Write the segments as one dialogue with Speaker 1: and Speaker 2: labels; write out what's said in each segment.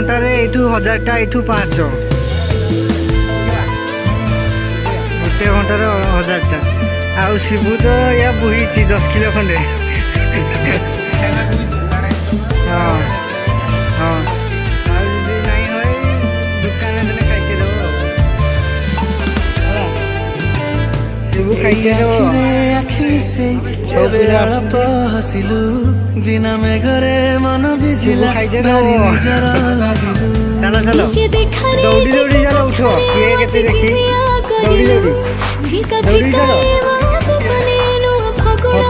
Speaker 1: ঘন্টার এইটু 1000টা এইটু 500 গোটে ঘন্টার 1000টা ଆଉ ଶିବୁ ତ ୟା ବୋହିଛି 10 କିଲୋ ଖଣ୍ଡେ ହଁ ହଁ ଆଉ ଯଦି ନାଇଁ ହୁଏ ଦୋକାନରେ ଦେଲେ ଖାଇତେ ଦେବ ହେଲା ଶିବୁ ଖାଇତେ ଦେବ
Speaker 2: ହସିଲୁ ବିନା ମେଘରେ ମନ ଭିଜିଲା ଭାରି ନିଜର ଲାଗିଲୁ
Speaker 1: ଚାଲ ଚାଲ ଦୌଡ଼ି ଦୌଡ଼ି ଚାଲ ଉଠ କିଏ କେତେ ଦେଖି ଦୌଡ଼ି ଦୌଡ଼ି ଦୌଡ଼ି ଚାଲ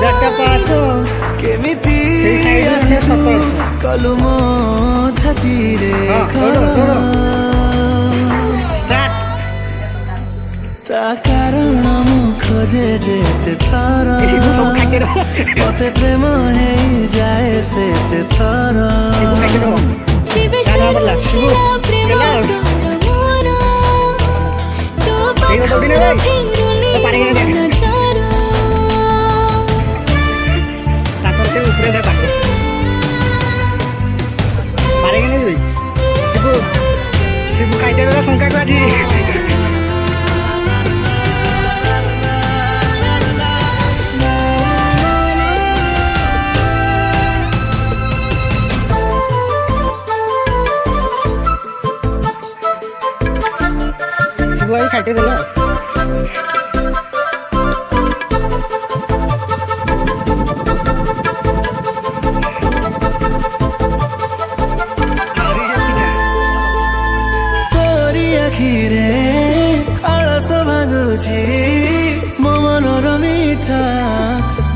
Speaker 1: 1000ଟା 500
Speaker 2: କେମିତି ଆସିଛୁ କଲୁ ମୋ ଛାତିରେ ତା କାରଣ ମୁଁ ଖୋଜେ ଯେତେ ଥର ମତେ ପ୍ରେମ ହେଇଯାଏ ସେତେ ଥର
Speaker 1: ଖାଇତେ ଦେଲା ଶଙ୍କା କାଠି ଖାଇତେ ଦେଲା
Speaker 2: ଆଖିରେ ଆଳସ ଭାଗୁଛି ମୋ ମନର ମିଠା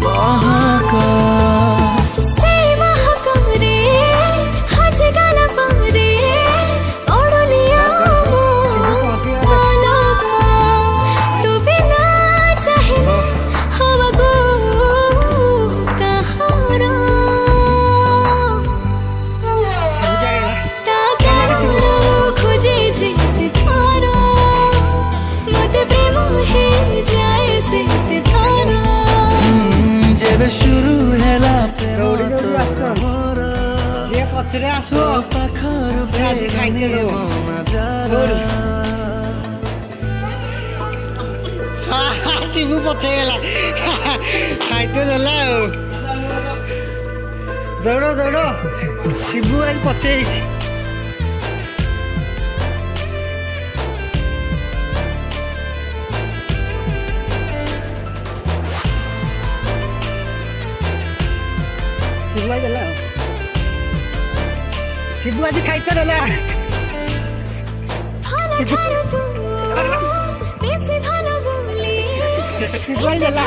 Speaker 2: ମହକ ଯେବେ শুরু ହେଲା
Speaker 1: ଯେ ପଛରେ ଆସିବ
Speaker 2: ପାଖରୁ
Speaker 1: ଆଜି ଖାଇତେ ଦେବ ଶିବୁ ପଛେ ଗଲା ଖାଇତେ ଦେଲା ଆଉ ଦୌଡ଼ ଦୌଡ଼ ଶିବୁ ଆଜି ପଛେ ହେଇଛି ଶିବୁ ଦେଲା ଶିବୁ ଆଜି ଖାଇତେ ଦେଲା ଶିବୁ ଦେଲା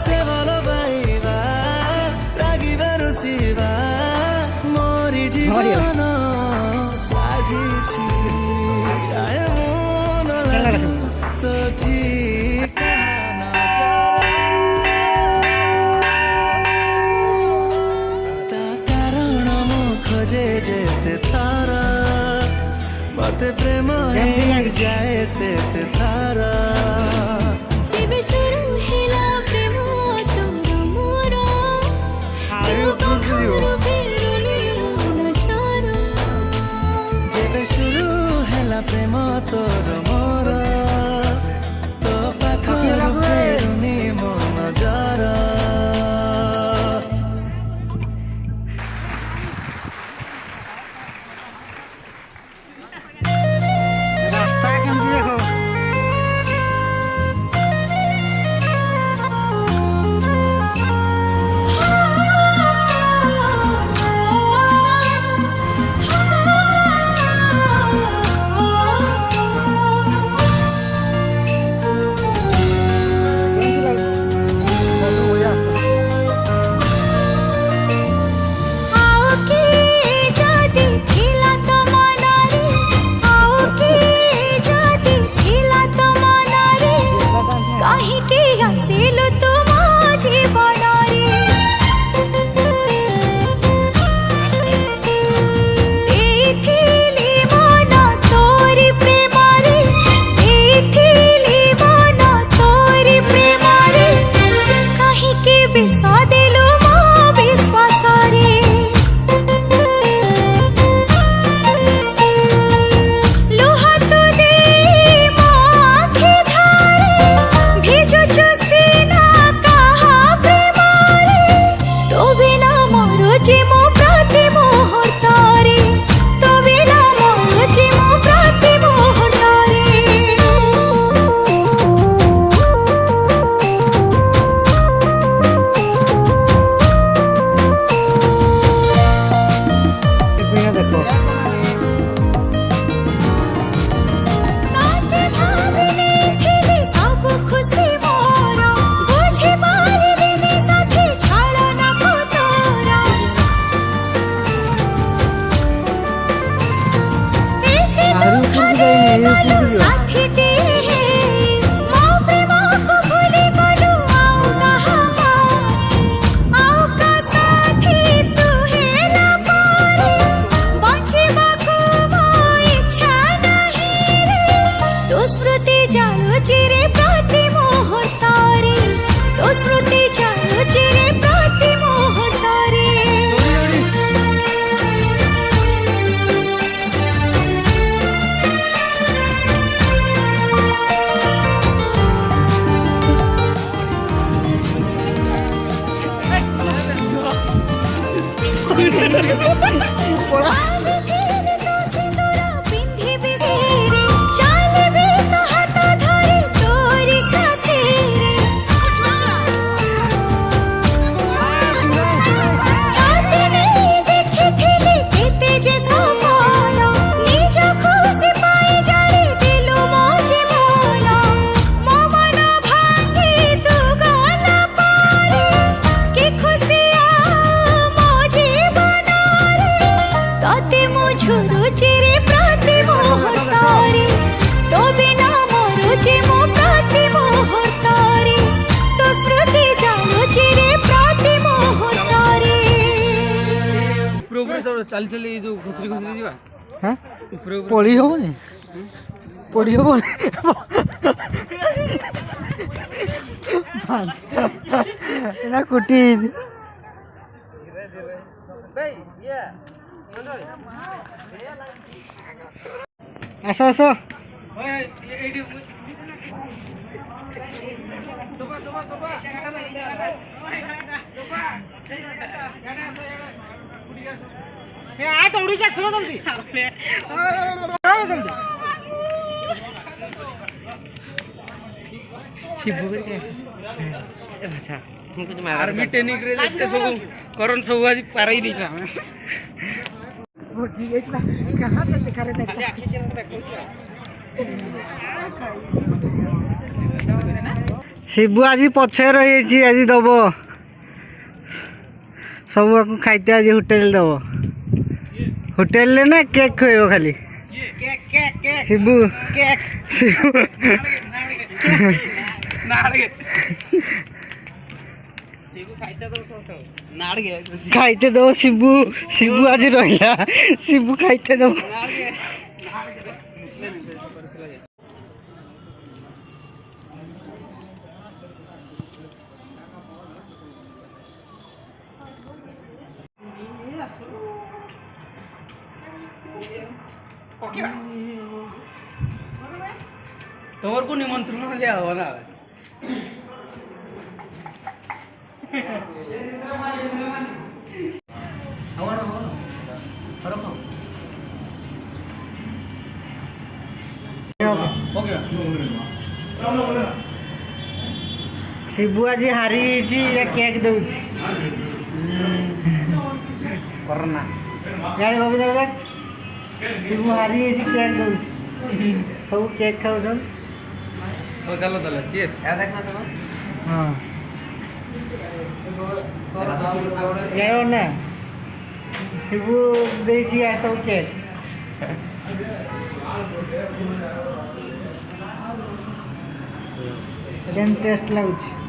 Speaker 2: ସେ ଭଲ ପାଇବା ରାଗିବା ରୁଷିବା ମୋରି ଜୀବନ ସାଜିଛି ଛାୟ ମନ ଲାଗୁ ତ ଠିକାନା ତା କାରଣ ମୁଁ ଖୋଜେ ଯେତେ ଥର ମତେ ପ୍ରେମ ହେଇଯାଏ ସେତେ ଥର
Speaker 3: ଯେବେ শুরু ହେଲା ପ୍ରେମ ତୋର ମୋର ତୋ ପାଖରୁ ଫେରୁନି ମନ ଛାର
Speaker 2: ଯେବେ শুরু ହେଲା ପ୍ରେମ ତୋର ମୋର ତୋ ପାଖରୁ ଫେରୁନି ମନ ଜର
Speaker 1: ରାସ୍ତା କେମିତି ଦେଖ
Speaker 3: ଚାଲୁଛି ରେ ପ୍ରତି ମୁହୂର୍ତ୍ତରେ ତୋ ସ୍ମୃତି ଚାଲୁଛି ରେ ପ୍ରତି ମୁହୂର୍ତ୍ତରେ ঝুরুচি রে প্রতি মুহূর্ত্ତରେ তো বিনা মরুচি মো প্রতি মুহূর্ত্ତରେ তো স্মৃতি চালুচি রে প্রতি মুহূর্ত্ତରେ
Speaker 1: উপরে উপরে চালি চালি এই ଯୋଉ ଖୁସିରି ଖୁସିରି ଯିବା
Speaker 4: হ্যাঁ
Speaker 1: উপরে উপরে
Speaker 4: পড়ি হবনি পড়ি হবনি না কুটি আস আস
Speaker 1: এইটি তোবা তোবা তোবা आ तो उड़ी के सुनो जल्दी
Speaker 4: শিবু করে গেছে আচ্ছা
Speaker 1: आर्मी ट्रेनिंग रे जते सब करन सब आज पारई दिला हमें
Speaker 4: वो ठीक है ना कहां से दिखा रहे थे शिबू आज पछे रही आज दब सब खाइते आज होटेल दब होटेल ले ना केक खुएब खाली
Speaker 1: केक केक केक
Speaker 4: शिबू
Speaker 1: केक
Speaker 4: शिबू
Speaker 1: नाड़गे शिबू खाइते तो सब नाड़गे
Speaker 4: खाइते दो शिबू शिबू आज रहिला शिबू खाइते दो
Speaker 1: नाड़गे तोर को निमंत्रण दिया हो ना
Speaker 4: शिबू आज हारी केक दौर
Speaker 1: करना
Speaker 4: यार बाबू दादा शिबू हारी केक दौर सब केक खाऊ
Speaker 1: तो चलो चलो चेस याद देखना तो
Speaker 4: हाँ यार ना शिबू देसी है सब केक केन टेस्ट लाଗୁଛି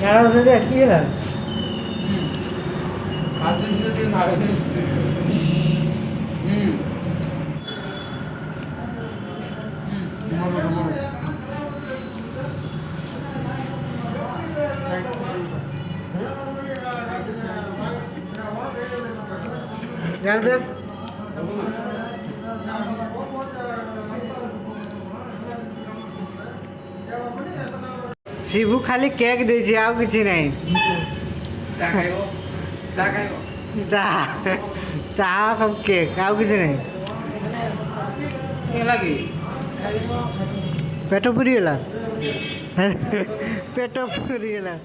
Speaker 4: यार उधर देखिए ना
Speaker 1: आज से दिन आ गए
Speaker 4: यार देख शिबू खाली केक देछि आउ किछि नहीं
Speaker 1: चा खाइबो चा खाइबो
Speaker 4: चा चा सब केक आउ किछि नहीं
Speaker 1: के लागी
Speaker 4: पेट पुरी गेला पेट पुरी गेला